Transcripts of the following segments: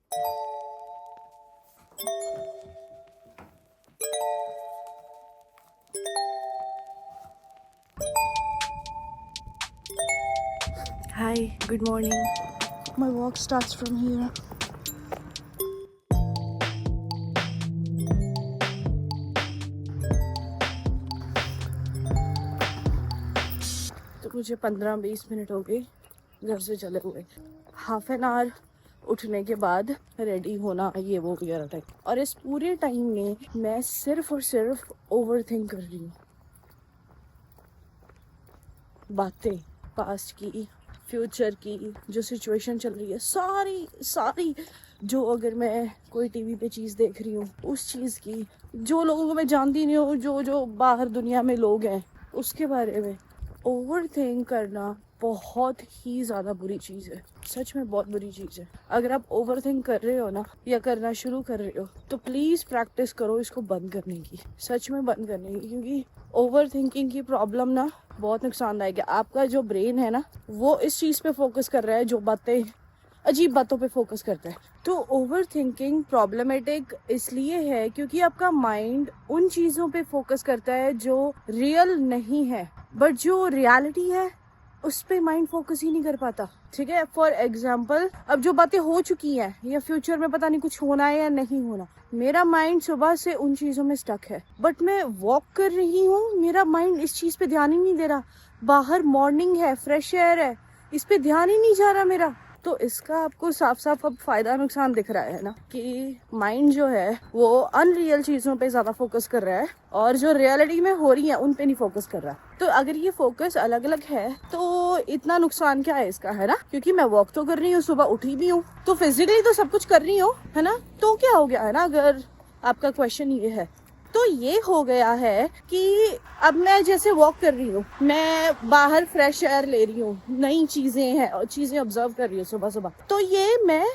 Hi, good morning. My walk starts from here. तो मुझे 15-20 minute हो गए घर से चले हुए। हाफ एन आवर उठने के बाद रेडी होना, ये वो वगैरह टाइम, और इस पूरे टाइम में मैं सिर्फ और सिर्फ ओवर थिंक कर रही हूँ। बातें पास्ट की, फ्यूचर की, जो सिचुएशन चल रही है, सारी जो, अगर मैं कोई टीवी पे चीज़ देख रही हूँ उस चीज़ की, जो लोगों को मैं जानती नहीं हूँ, जो बाहर दुनिया में लोग हैं उसके बारे में ओवर थिंक करना बहुत ही ज़्यादा बुरी चीज़ है। सच में बहुत बुरी चीज़ है। अगर आप ओवर थिंक कर रहे हो ना, या करना शुरू कर रहे हो, तो प्लीज़ प्रैक्टिस करो इसको बंद करने की, सच में बंद करने की। क्योंकि ओवर थिंकिंग की प्रॉब्लम ना बहुत नुकसानदायक है। आपका जो ब्रेन है ना, वो इस चीज़ पे फोकस कर रहा है, जो बातें अजीब बातों पे फोकस करता है। तो ओवर थिंकिंग प्रॉब्लमेटिक इसलिए है क्योंकि आपका माइंड उन चीज़ों पे फोकस करता है जो रियल नहीं है, बट जो रियलिटी है उस पे माइंड फोकस ही नहीं कर पाता। ठीक है, फॉर एग्जाम्पल, अब जो बातें हो चुकी हैं या फ्यूचर में पता नहीं कुछ होना है या नहीं होना, मेरा माइंड सुबह से उन चीज़ों में स्टक है। बट मैं वॉक कर रही हूँ, मेरा माइंड इस चीज़ पे ध्यान ही नहीं दे रहा। बाहर मॉर्निंग है, फ्रेश एयर है, इस पे ध्यान ही नहीं जा रहा मेरा। तो इसका आपको साफ साफ अब फायदा नुकसान दिख रहा है ना, कि माइंड जो है वो अनरियल चीज़ों पे ज़्यादा फोकस कर रहा है और जो रियलिटी में हो रही है उन पे नहीं फोकस कर रहा। तो अगर ये फोकस अलग अलग है तो इतना नुकसान क्या है इसका, है ना? क्योंकि मैं वॉक तो कर रही हूँ, सुबह उठी भी हूँ, तो फिजिकली तो सब कुछ कर रही हूँ, है ना? तो क्या हो गया, है ना? अगर आपका क्वेश्चन ये है, तो ये हो गया है कि अब मैं जैसे वॉक कर रही हूँ, मैं बाहर फ्रेश एयर ले रही हूँ, नई चीजें हैं और चीजें ऑब्जर्व कर रही हूँ सुबह सुबह, तो ये मैं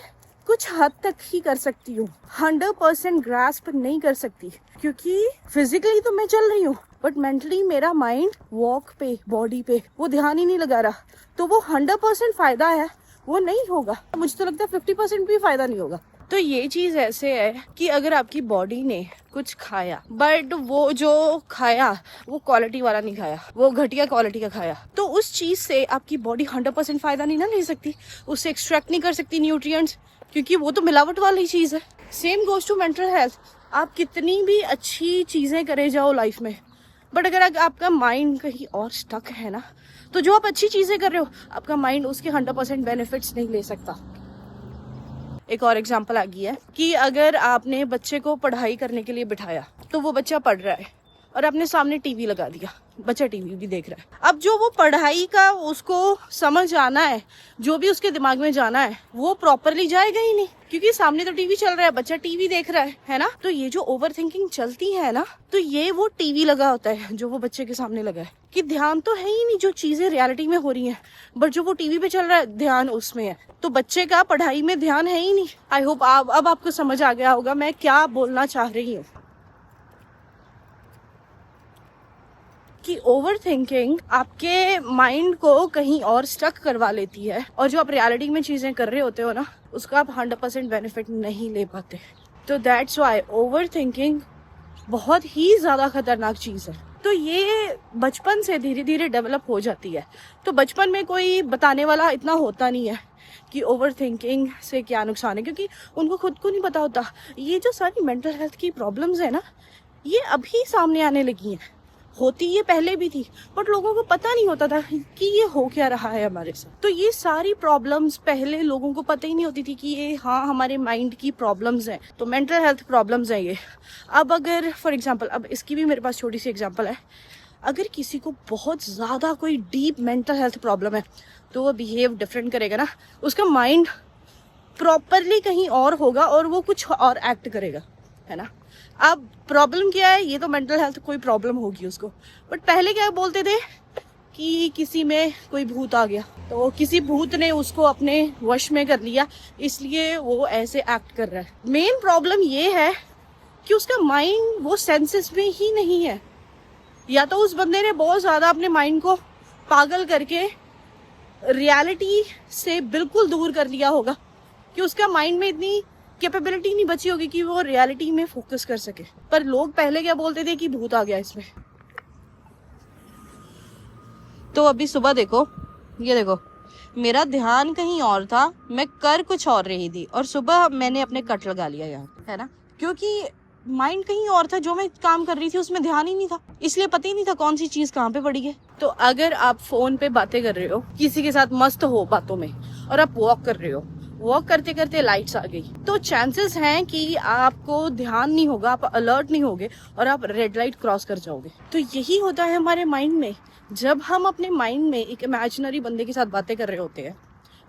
कुछ हद तक ही कर सकती हूँ, 100% ग्रास्प नहीं कर सकती, क्योंकि फिजिकली तो मैं चल रही हूँ बट मेंटली मेरा माइंड वॉक पे, बॉडी पे वो ध्यान ही नहीं लगा रहा। तो वो 100% फायदा है वो नहीं होगा। मुझे तो लगता है 50% भी फायदा नहीं होगा। तो ये चीज ऐसे है कि अगर आपकी बॉडी ने कुछ खाया, बट वो जो खाया वो क्वालिटी वाला नहीं खाया, वो घटिया क्वालिटी का खाया, तो उस चीज से आपकी बॉडी 100% फायदा नहीं ना ले सकती, उससे एक्सट्रैक्ट नहीं कर सकती न्यूट्रिएंट्स, क्योंकि वो तो मिलावट वाली चीज है। Same goes to mental health. आप कितनी भी अच्छी चीजें करे जाओ लाइफ में, बट अगर आपका माइंड कहीं और स्टक है ना, तो जो आप अच्छी चीजें कर रहे हो आपका माइंड उसके 100% बेनिफिट्स नहीं ले सकता। एक और एग्जांपल आ गई है कि अगर आपने बच्चे को पढ़ाई करने के लिए बिठाया, तो वो बच्चा पढ़ रहा है और आपने सामने टीवी लगा दिया, बच्चा टीवी भी देख रहा है। अब जो वो पढ़ाई का उसको समझ आना है, जो भी उसके दिमाग में जाना है, वो प्रॉपरली जाएगा ही नहीं, क्योंकि सामने तो टीवी चल रहा है, बच्चा टीवी देख रहा है ना? तो ये जो ओवर थिंकिंग चलती है ना, तो ये वो टीवी लगा होता है जो वो बच्चे के सामने लगा है, कि ध्यान तो है ही नहीं जो चीजें रियलिटी में हो रही हैं, बट जो वो टीवी पे चल रहा है ध्यान उसमें है। तो बच्चे का पढ़ाई में ध्यान है ही नहीं। आई होप अब आपको समझ आ गया होगा मैं क्या बोलना चाह रही हूँ, कि ओवर थिंकिंग आपके माइंड को कहीं और स्टक करवा लेती है, और जो आप रियलिटी में चीजें कर रहे होते हो ना, उसका आप 100% बेनिफिट नहीं ले पाते। तो दैट्स वाई ओवर थिंकिंग बहुत ही ज्यादा खतरनाक चीज है। तो ये बचपन से धीरे धीरे डेवलप हो जाती है। तो बचपन में कोई बताने वाला इतना होता नहीं है कि ओवर थिंकिंग से क्या नुकसान है, क्योंकि उनको खुद को नहीं पता होता। ये जो सारी मेंटल हेल्थ की प्रॉब्लम्स है ना, ये अभी सामने आने लगी हैं। होती ये पहले भी थी, बट लोगों को पता नहीं होता था कि ये हो क्या रहा है हमारे साथ। तो ये सारी प्रॉब्लम्स पहले लोगों को पता ही नहीं होती थी कि ये हाँ हमारे माइंड की प्रॉब्लम्स हैं, तो मेंटल हेल्थ प्रॉब्लम्स हैं ये। अब अगर फॉर एग्जांपल, अब इसकी भी मेरे पास छोटी सी एग्जांपल है। अगर किसी को बहुत ज़्यादा कोई डीप मेंटल हेल्थ प्रॉब्लम है, तो वो बिहेव डिफरेंट करेगा ना, उसका माइंड प्रॉपरली कहीं और होगा और वो कुछ और एक्ट करेगा, है ना? अब प्रॉब्लम क्या है, ये तो मेंटल हेल्थ कोई प्रॉब्लम होगी उसको, बट पहले क्या बोलते थे कि किसी में कोई भूत आ गया, तो किसी भूत ने उसको अपने वश में कर लिया, इसलिए वो ऐसे एक्ट कर रहा है। मेन प्रॉब्लम ये है कि उसका माइंड वो सेंसेस में ही नहीं है, या तो उस बंदे ने बहुत ज्यादा अपने माइंड को पागल करके रियलिटी से बिल्कुल दूर कर लिया होगा कि उसका माइंड में इतनी कैपेबिलिटी नहीं बची होगी कि वो रियलिटी में फोकस कर सके। पर लोग पहले क्या बोलते थे कि भूत आ गया इसमें। तो अभी सुबह देखो, ये देखो, मेरा ध्यान कहीं और था, मैं कर कुछ और रही थी, और सुबह मैंने अपने कट लगा लिया यहाँ, है ना, क्योंकि माइंड कहीं और था। जो मैं काम कर रही थी उसमें ध्यान ही नहीं था, इसलिए पता ही नहीं था कौन सी चीज कहाँ पे पड़ी है। तो अगर आप फोन पे बातें कर रहे हो, किसी के साथ मस्त हो बातों में, और आप वॉक कर रहे हो, वॉक करते करते लाइट्स आ गई, तो चांसेस हैं कि आपको ध्यान नहीं होगा, आप अलर्ट नहीं होगे और आप रेड लाइट क्रॉस कर जाओगे। तो यही होता है हमारे माइंड में। जब हम अपने माइंड में एक इमेजिनरी बंदे के साथ बातें कर रहे होते हैं,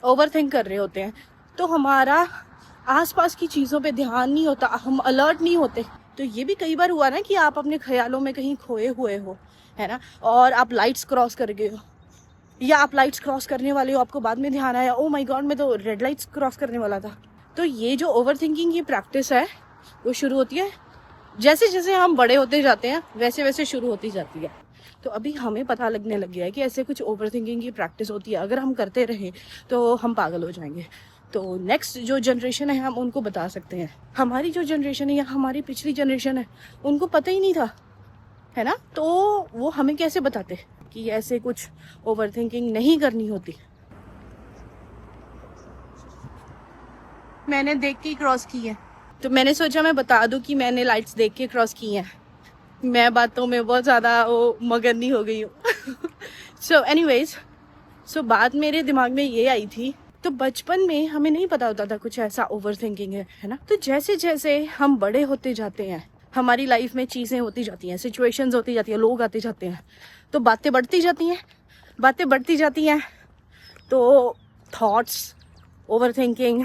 ओवरथिंक कर रहे होते हैं, तो हमारा आसपास की चीज़ों पे ध्यान नहीं होता, हम अलर्ट नहीं होते। तो ये भी कई बार हुआ ना कि आप अपने ख्यालों में कहीं खोए हुए हो, है ना, और आप लाइट्स क्रॉस कर गए हो, या आप लाइट्स क्रॉस करने वाले हो, आपको बाद में ध्यान आया, ओ माय गॉड मैं तो रेड लाइट्स क्रॉस करने वाला था। तो ये जो ओवर थिंकिंग की प्रैक्टिस है वो शुरू होती है जैसे जैसे हम बड़े होते जाते हैं, वैसे वैसे शुरू होती जाती है। तो अभी हमें पता लगने लग गया है कि ऐसे कुछ ओवर थिंकिंग की प्रैक्टिस होती है, अगर हम करते रहें तो हम पागल हो जाएंगे। तो नेक्स्ट जो जनरेशन है हम उनको बता सकते हैं। हमारी जो जनरेशन है या हमारी पिछली जनरेशन है, उनको पता ही नहीं था, है ना, तो वो हमें कैसे बताते कि ऐसे कुछ ओवर थिंकिंग नहीं करनी होती। मैंने देख के क्रॉस की है, तो मैंने सोचा मैं बता दूं कि मैंने लाइट्स देख के क्रॉस की हैं। मैं बातों में बहुत ज़्यादा वो मगन नहीं हो गई हूँ। सो एनीवेज, बात मेरे दिमाग में ये आई थी। तो बचपन में हमें नहीं पता होता था कुछ ऐसा ओवर थिंकिंग है ना। तो जैसे जैसे हम बड़े होते जाते हैं, हमारी लाइफ में चीज़ें होती जाती हैं, सिचुएशंस होती जाती हैं, लोग आते जाते हैं, तो बातें बढ़ती जाती हैं, बातें बढ़ती जाती हैं, तो थॉट्स, ओवर थिंकिंग,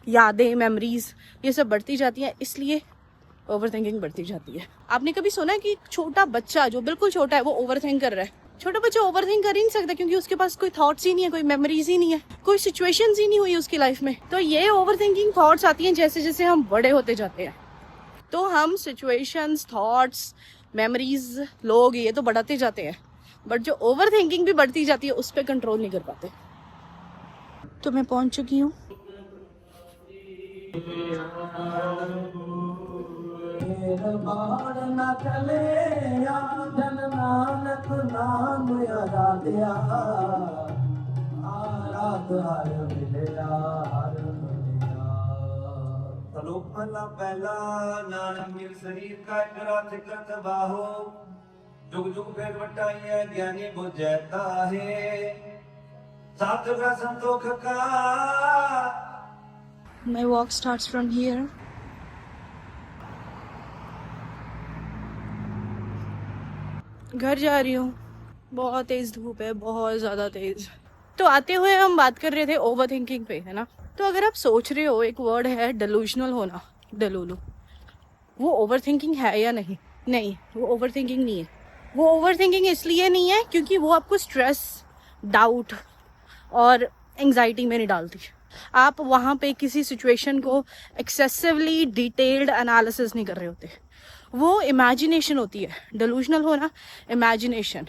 यादें, मेमोरीज, ये सब बढ़ती जाती हैं, इसलिए ओवर थिंकिंग बढ़ती जाती है। आपने कभी सुना है कि छोटा बच्चा जो बिल्कुल छोटा है वो ओवर थिंक कर रहा है? छोटा बच्चा ओवर थिंक कर ही नहीं सकता, क्योंकि उसके पास कोई थॉट्स ही नहीं है, कोई मेमोरीज ही नहीं है, कोई सिचुएशंस ही नहीं हुई उसकी लाइफ में। तो ये ओवर थिंकिंग थॉट्स आती हैं जैसे जैसे हम बड़े होते जाते हैं। तो हम सिचुएशंस, थॉट्स, मेमोरीज, लोग, ये तो बढ़ाते जाते हैं, बट जो ओवर थिंकिंग भी बढ़ती जाती है उस पर कंट्रोल नहीं कर पाते। तो मैं पहुंच चुकी हूँ। पहला पहला नानक मिल शरीर का ग्रथ कृत बाहो जुग जुग भेद बटाई है ज्ञानी बुझता है साधु का संतोख का। My walk starts from here. घर जा रही हूँ, बहुत तेज धूप है, बहुत ज्यादा तेज। तो आते हुए हम बात कर रहे थे ओवर थिंकिंग पे, है ना। तो अगर आप सोच रहे हो, एक वर्ड है डेलूजनल होना, डेलूलू, वो ओवर थिंकिंग है या नहीं? नहीं, वो ओवर थिंकिंग नहीं है। वो ओवर थिंकिंग इसलिए नहीं है क्योंकि वो आपको स्ट्रेस, डाउट और एंजाइटी में नहीं डालती। आप वहाँ पे किसी सिचुएशन को एक्सेसिवली डिटेल्ड एनालिसिस नहीं कर रहे होते, वो इमेजिनेशन होती है। डेलूजनल होना इमेजिनेशन,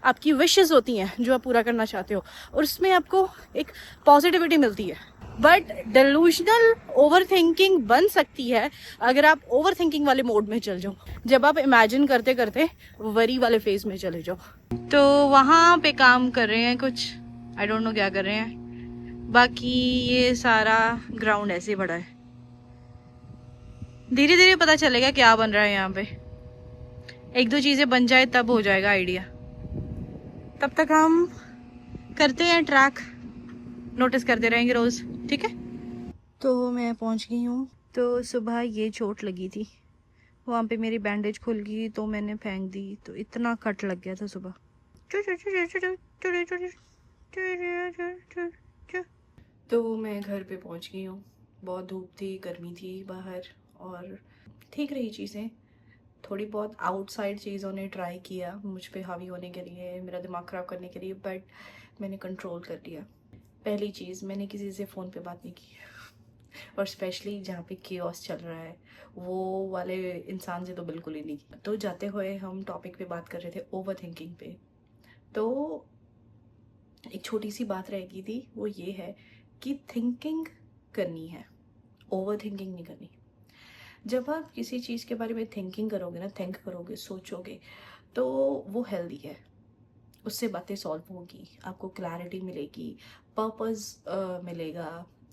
आपकी विशेस होती हैं जो आप पूरा करना चाहते हो, और उसमें आपको एक पॉजिटिविटी मिलती है। बट डेलूजनल ओवर थिंकिंग बन सकती है अगर आप ओवर थिंकिंग वाले मोड में चल जाओ, जब आप इमेजिन करते करते वरी वाले फेज में चले जाओ। तो वहाँ पे काम कर रहे हैं कुछ, आई डोंट नो क्या कर रहे हैं। बाकी ये सारा ग्राउंड ऐसे ही बड़ा है, धीरे धीरे पता चलेगा क्या बन रहा है यहाँ पे। एक दो चीजें बन जाए तब हो जाएगा आइडिया। तब तक हम करते हैं ट्रैक, नोटिस करते रहेंगे रोज, ठीक है। तो मैं पहुंच गई हूँ। तो सुबह ये चोट लगी थी, वहाँ पे मेरी बैंडेज खुल गई तो मैंने फेंक दी, तो इतना कट लग गया था सुबह। तो मैं घर पे पहुंच गई हूँ। बहुत धूप थी, गर्मी थी बाहर, और ठीक रही चीज़ें। थोड़ी बहुत आउटसाइड चीज़ों ने ट्राई किया मुझ पे हावी होने के लिए, मेरा दिमाग ख़राब करने के लिए, बट मैंने कंट्रोल कर लिया। पहली चीज़, मैंने किसी से फ़ोन पे बात नहीं की, और स्पेशली जहाँ पे केओस चल रहा है वो वाले इंसान से तो बिल्कुल ही नहीं। तो जाते हुए हम टॉपिक पे बात कर रहे थे ओवर थिंकिंग पे। तो एक छोटी सी बात रह गई थी, वो ये है कि थिंकिंग करनी है, ओवर थिंकिंग नहीं करनी। जब आप किसी चीज़ के बारे में थिंकिंग करोगे ना, थिंक करोगे, सोचोगे, तो वो हेल्दी है। उससे बातें सॉल्व होगी, आपको क्लैरिटी मिलेगी, पर्पस मिलेगा,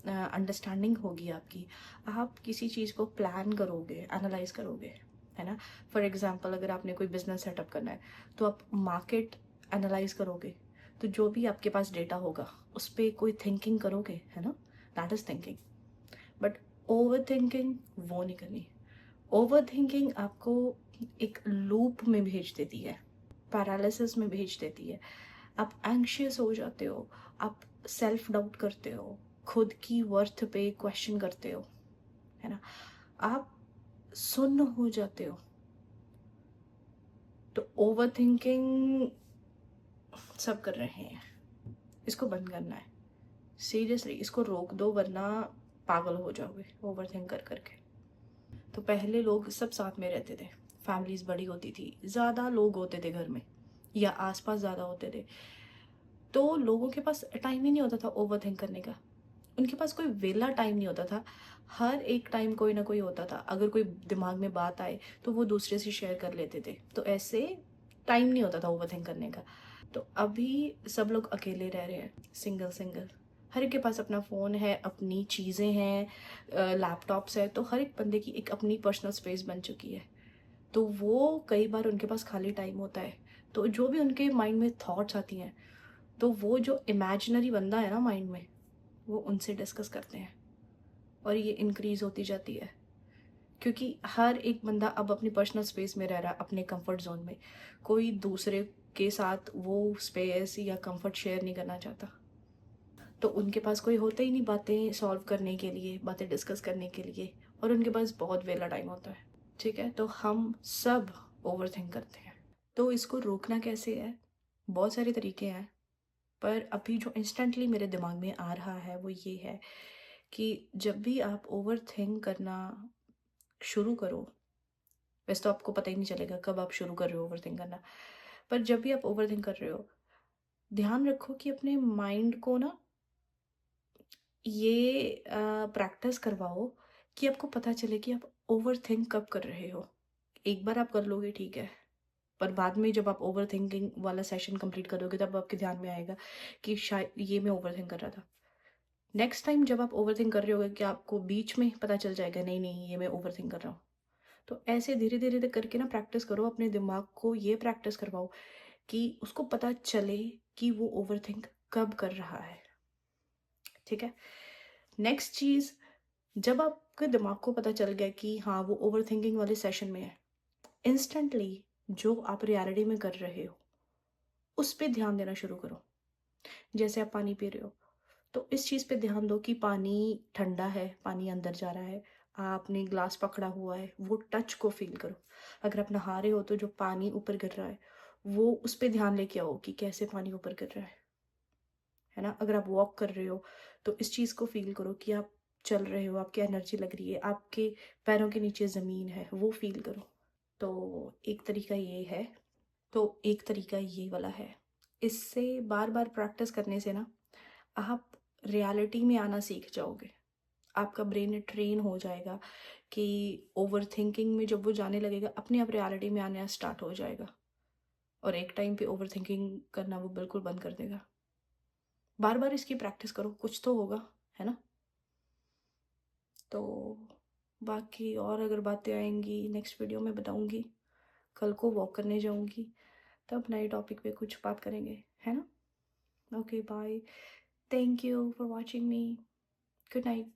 अंडरस्टैंडिंग होगी आपकी। आप किसी चीज़ को प्लान करोगे, एनालाइज करोगे, है ना। फॉर एग्जांपल अगर आपने कोई बिजनेस सेटअप करना है तो आप मार्केट एनालाइज करोगे, तो जो भी आपके पास डेटा होगा उस पर कोई थिंकिंग करोगे, है ना। That is thinking. But over thinking वो नहीं करनी। ओवर थिंकिंग आपको एक लूप में भेज देती है, पैरालिसिस में भेज देती है। आप एंग्शियस हो जाते हो, आप सेल्फ डाउट करते हो, खुद की वर्थ पे क्वेश्चन करते हो, है ना। आप सुन्न हो जाते हो। तो ओवर थिंकिंग सब कर रहे हैं, इसको बंद करना है। सीरियसली इसको रोक दो, वरना पागल हो जाओगे ओवर थिंक कर करके। तो पहले लोग सब साथ में रहते थे, फैमिलीज बड़ी होती थी, ज़्यादा लोग होते थे घर में या आसपास ज़्यादा होते थे, तो लोगों के पास टाइम ही नहीं होता था ओवर थिंक करने का। उनके पास कोई वेला टाइम नहीं होता था। हर एक टाइम कोई ना कोई होता था, अगर कोई दिमाग में बात आए तो वो दूसरे से शेयर कर लेते थे। तो ऐसे टाइम नहीं होता था ओवर थिंक करने का। तो अभी सब लोग अकेले रह रहे हैं, सिंगल सिंगल। हर एक के पास अपना फ़ोन है, अपनी चीज़ें हैं, लैपटॉप्स है, तो हर एक बंदे की एक अपनी पर्सनल स्पेस बन चुकी है। तो वो कई बार उनके पास खाली टाइम होता है, तो जो भी उनके माइंड में थॉट्स आती हैं, तो वो जो इमेजिनरी बंदा है ना माइंड में, वो उनसे डिस्कस करते हैं और ये इंक्रीज़ होती जाती है। क्योंकि हर एक बंदा अब अपनी पर्सनल स्पेस में रह रहा है, अपने कंफर्ट जोन में। कोई दूसरे के साथ वो स्पेस या कंफर्ट शेयर नहीं करना चाहता। तो उनके पास कोई होता ही नहीं बातें सॉल्व करने के लिए, बातें डिस्कस करने के लिए, और उनके पास बहुत वेला टाइम होता है। ठीक है, तो हम सब ओवर थिंक करते हैं। तो इसको रोकना कैसे है? बहुत सारे तरीके हैं, पर अभी जो इंस्टेंटली मेरे दिमाग में आ रहा है वो ये है कि जब भी आप ओवर थिंक करना शुरू करो, वैसे तो आपको पता ही नहीं चलेगा कब आप शुरू कर रहे हो ओवर थिंक करना, पर जब भी आप ओवर थिंक कर रहे हो, ध्यान रखो कि अपने माइंड को ना ये प्रैक्टिस करवाओ कि आपको पता चले कि आप ओवर थिंक कब कर रहे हो। एक बार आप कर लोगे ठीक है, पर बाद में जब आप ओवर थिंकिंग वाला सेशन कंप्लीट करोगे तब आपके ध्यान में आएगा कि शायद ये मैं ओवर थिंक कर रहा था। नेक्स्ट टाइम जब आप ओवर थिंक कर रहे होगे कि आपको बीच में पता चल जाएगा नहीं नहीं ये मैं ओवर थिंक कर रहा हूँ। तो ऐसे धीरे धीरे करके ना प्रैक्टिस करो, अपने दिमाग को ये प्रैक्टिस करवाओ कि उसको पता चले कि वो ओवर थिंक कब कर रहा है। ठीक है। नेक्स्ट चीज़, जब आपके दिमाग को पता चल गया कि हाँ वो ओवर थिंकिंग वाले सेशन में है, इंस्टेंटली जो आप रियलिटी में कर रहे हो उस पर ध्यान देना शुरू करो। जैसे आप पानी पी रहे हो, तो इस चीज़ पे ध्यान दो कि पानी ठंडा है, पानी अंदर जा रहा है, आपने ग्लास पकड़ा हुआ है, वो टच को फील करो। अगर आप नहा रहे हो तो जो पानी ऊपर गिर रहा है वो उस पर ध्यान लेके आओ कि कैसे पानी ऊपर गिर रहा है ना। अगर आप वॉक कर रहे हो तो इस चीज़ को फील करो कि आप चल रहे हो, आपकी एनर्जी लग रही है, आपके पैरों के नीचे ज़मीन है, वो फील करो। तो एक तरीका ये है, तो एक तरीका ये वाला है। इससे बार बार प्रैक्टिस करने से ना आप रियलिटी में आना सीख जाओगे। आपका ब्रेन ट्रेन हो जाएगा कि ओवर थिंकिंग में जब वो जाने लगेगा अपने आप रियलिटी में आना स्टार्ट हो जाएगा, और एक टाइम पे ओवर थिंकिंग करना वो बिल्कुल बंद कर देगा। बार बार इसकी प्रैक्टिस करो, कुछ तो होगा, है ना। तो बाकी और अगर बातें आएंगी नेक्स्ट वीडियो में बताऊंगी। कल को वॉक करने जाऊंगी, तब नए टॉपिक पे कुछ बात करेंगे, है ना। Okay bye, thank you for watching me, good night.